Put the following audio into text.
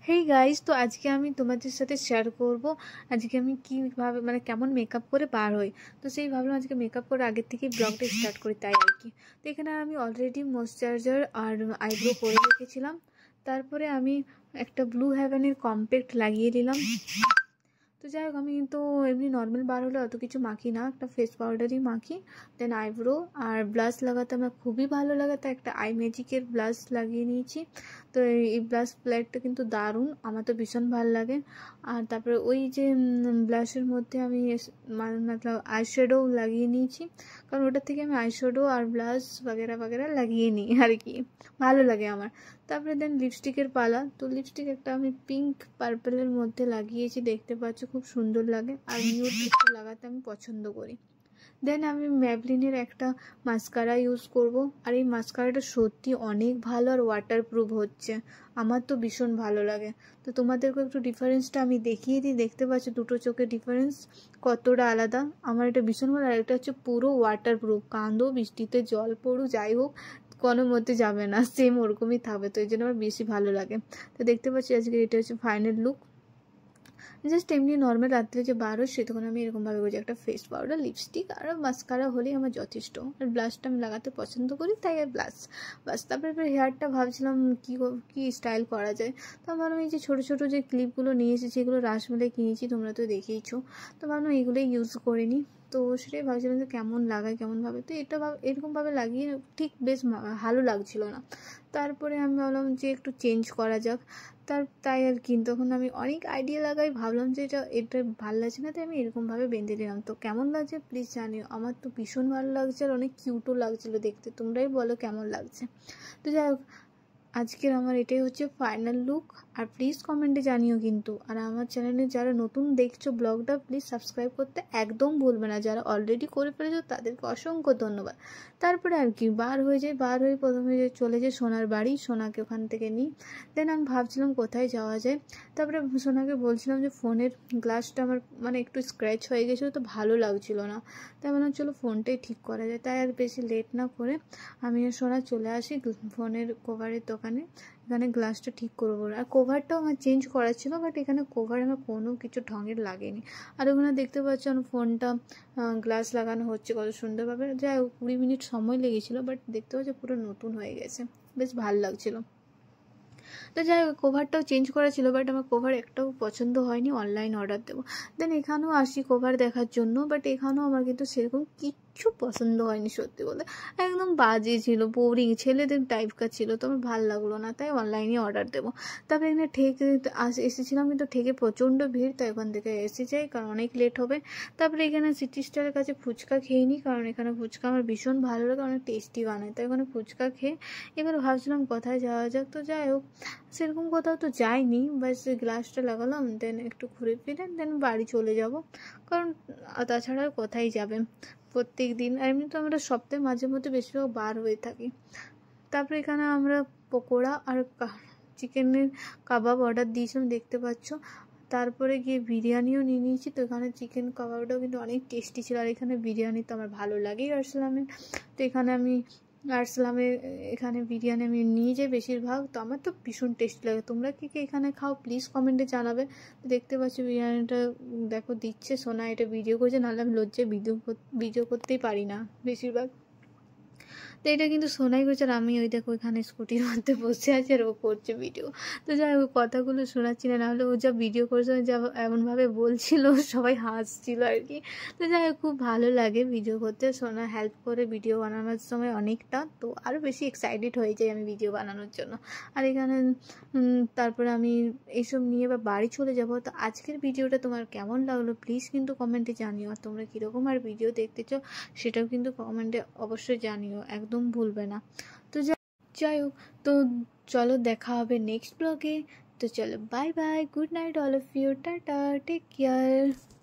Hey guys, তো আজকে আমি তোমাদের সাথে শেয়ার করব আজকে আমি কীভাবে কেমন মেকআপ করে বার হই। তো সেই ভাবলাম আজকে মেকআপ করে আগের থেকেই ব্লগটা স্টার্ট করি, তাই আর কি। তো এখানে আমি অলরেডি ময়েশ্চারাইজার আর আইব্রো করে রেখেছিলাম। তারপরে আমি একটা ব্লু হেভেনের কম্প্যাক্ট লাগিয়ে দিলাম। তো যাই হোক, আমি কিন্তু এমনি নর্মাল বার হলে অত কিছু মাখি না, একটা ফেস পাউডারই মাখি। দেন আইব্রো আর ব্লাশ লাগাতে আমার খুবই ভালো লাগে, তাই একটা আই ম্যাজিকের ব্লাশ লাগিয়ে নিয়েছি। তো এই ব্লাশ প্লেটটা কিন্তু দারুণ, আমার তো ভীষণ ভালো লাগে। আর তারপরে ওই যে ব্লাশের মধ্যে আমি মতলব আইশ্যাডো লাগিয়ে নিয়েছি, কারণ ওটার থেকে আমি আইশ্যাডো আর ব্লাশ বাগেরা লাগিয়ে নিই আর কি, ভালো লাগে আমার। তারপরে দেন লিপস্টিকের পালা। তো লিপস্টিক একটা আমি পিঙ্ক পার্পেলের মধ্যে লাগিয়েছি, দেখতে পাচ্ছ খুব সুন্দর লাগে। আর নিউড একটু লাগাতে আমি পছন্দ করি। দেন আমি ম্যাবলিনের একটা মাস্কারা ইউজ করব। আর এই মাস্কারাটা সত্যি অনেক ভালো আর ওয়াটারপ্রুফ হচ্ছে, আমার তো ভীষণ ভালো লাগে। তো তোমাদেরকে একটু ডিফারেন্সটা আমি দেখিয়ে দিই, দেখতে পাচ্ছ দুটো চোখের ডিফারেন্স কতটা আলাদা। আমার এটা ভীষণ ভালো। আর এটা হচ্ছে পুরো ওয়াটারপ্রুফ, কাঁদো বৃষ্টিতে জল পড়ুক যাই হোক কোনো মধ্যে যাবে না, সেম ওরকমই থাকবে। তো এই জন্য আমার বেশি ভালো লাগে। তো দেখতে পাচ্ছি আজকে এটা হচ্ছে ফাইনাল লুক। জাস্ট এমনি নর্মাল রাত্রে যে বার হয় তখন আমি এরকমভাবে করি, একটা ফেস পাউডার, লিপস্টিক আর মাস্কারা হলেই আমার যথেষ্ট। আর ব্লাশটা আমি লাগাতে পছন্দ করি, তাই আর ব্লাশ বাস। তারপরে হেয়ারটা ভাবছিলাম কি স্টাইল করা যায়। তো ভাবলাম এই যে ছোটো ছোটো যে ক্লিপগুলো নিয়ে এসেছি, এগুলো রাসমেলায় কিনেছি, তোমরা তো দেখেইছো। তো ভাবলাম এগুলোই ইউজ করে নিই। তো সেটাই ভাবছিলাম যে কেমন লাগায় কেমনভাবে। তো এরকমভাবে লাগিয়ে ঠিক বেশ ভালো লাগছিল না। তারপরে আমি ভাবলাম যে একটু চেঞ্জ করা যাক, তাই আর কি। তখন আমি অনেক আইডিয়া লাগাই, ভাবলাম যে এটা ভালো লাগছে না, তাই আমি এরকমভাবে বেঁধে দিলাম। তো কেমন লাগছে প্লিজ জানিও, আমার তো ভীষণ ভালো লাগছে আর অনেক কিউটও লাগছিলো দেখতে। তোমরাই বলো কেমন লাগছে। তো যাই হোক, আজকের আমার এটাই হচ্ছে ফাইনাল লুক। আর প্লিজ কমেন্টে জানিও কিন্তু। আর আমার চ্যানেলে যারা নতুন দেখছো ব্লগটা, প্লিজ সাবস্ক্রাইব করতে একদম ভুলবে না। যারা অলরেডি করে ফেলেছো তাদেরকে অসংখ্য ধন্যবাদ। তারপরে আর কি বার হয়ে প্রথমে চলে যাই সোনার বাড়ি, সোনাকে ওখান থেকে নিই। দেন আমি ভাবছিলাম কোথায় যাওয়া যায়। তারপরে সোনাকে বলছিলাম যে ফোনের গ্লাসটা আমার একটু স্ক্র্যাচ হয়ে গেছিলো, তো ভালো লাগছিলো না। তাই বললাম চলো ফোনটাই ঠিক করা যায়। তাই আর বেশি লেট না করে আমি আর সোনা চলে আসি ফোনের কভারের দোকানে। এখানে গ্লাসটা ঠিক করবো। আর কভারটাও আমার চেঞ্জ করা ছিল, বাট এখানে কভার আমার কোনো কিছু ঢঙের লাগেনি। আর ওখানে দেখতে পাচ্ছ আমার ফোনটা গ্লাস লাগানো হচ্ছে কত সুন্দরভাবে। যাই হোক 20 মিনিট সময় লেগেছিলো, বাট দেখতে পাচ্ছ পুরো নতুন হয়ে গেছে, বেশ ভালো লাগছিলো। তো যাই হোক কভারটাও চেঞ্জ করা ছিল, বাট আমার কভার একটাও পছন্দ হয়নি, অনলাইন অর্ডার দেবো। দেন এখানেও আসি কভার দেখার জন্য, বাট এখানেও আমার কিন্তু সেরকম কিচ্ছু পছন্দ হয়নি সত্যি বলতে। একদম বাজে ছিল, বোরিং, ছেলেদের টাইপকার ছিল, তো আমার ভালো লাগলো না, তাই অনলাইনে অর্ডার দেবো। তারপরে এখানে ঠেকে এসেছিলাম, কিন্তু ঠেকে প্রচণ্ড ভিড়, তাই ওখান থেকে এসে যাই কারণ অনেক লেট হবে। তারপরে এখানে সিটি স্টারের কাছে ফুচকা খেয়ে নিই, কারণ এখানে ফুচকা আমার ভীষণ ভালো লাগে, অনেক টেস্টি বানায়, তাই ওখানে ফুচকা খেয়ে এবার ভাবছিলাম কোথায় যাওয়া যাক। তো যাই হোক সেরকম কোথাও তো যাইনি, বাস গ্লাসটা লাগালাম, দেন একটু ঘুরে ফিরে দেন বাড়ি চলে যাব, কারণ তাছাড়া কোথায় যাবে প্রত্যেক দিন। আর এমনি তো আমরা সপ্তাহে মাঝে মধ্যে বেশিরভাগ বার হয়ে থাকি। তারপরে এখানে আমরা পকোড়া আর চিকেনের কাবাব অর্ডার দিয়েছিলাম, দেখতে পাচ্ছ। তারপরে গিয়ে বিরিয়ানিও নিয়ে নিয়েছি। তো এখানে চিকেন কাবাবটাও কিন্তু অনেক টেস্টি ছিল। আর এখানে বিরিয়ানি তো আমার ভালো লাগেই আরসালামের। তো এখানে আমি আরসালামে এখানে বিরিয়ানি আমি নিয়ে যাই বেশিরভাগ, তো আমার তো ভীষণ টেস্টি লাগে। তোমরা কি এখানে খাও প্লিজ কমেন্টে জানাবে। দেখতে পাচ্ছি বিরিয়ানিটা দেখো দিচ্ছে সোনা, এটা ভিডিও করছে, নাহলে আমি লজ্জায় ভিডিও করতেই পারি না বেশিরভাগ। তো এটা কিন্তু সোনাই করছে, আর আমি ওই দেখো ওইখানে স্কুটির মধ্যে বসে আছি আর ও করছে ভিডিও। তো যাই হোক কথাগুলো শোনাচ্ছি না, নাহলে ও যা ভিডিও করছে যা এমনভাবে বলছিল সবাই হাসছিল আর কি। তো যাই হোক খুব ভালো লাগে ভিডিও করতে, সোনা হেল্প করে ভিডিও বানানোর সময় অনেকটা, তো আরও বেশি এক্সাইটেড হয়ে যাই আমি ভিডিও বানানোর জন্য। আর এখানে তারপরে আমি এইসব নিয়ে বা বাড়ি চলে যাব। তো আজকের ভিডিওটা তোমার কেমন লাগলো প্লিজ কিন্তু কমেন্টে জানিও। আর তোমরা কীরকম আর ভিডিও দেখতে চাও সেটাও কিন্তু কমেন্টে অবশ্যই জানিও, একদম ভুলবে না। তো যাই হোক, তো চলো দেখা হবে নেক্সট ব্লগে। তো চলো bye bye, good night all of you, tata, take care.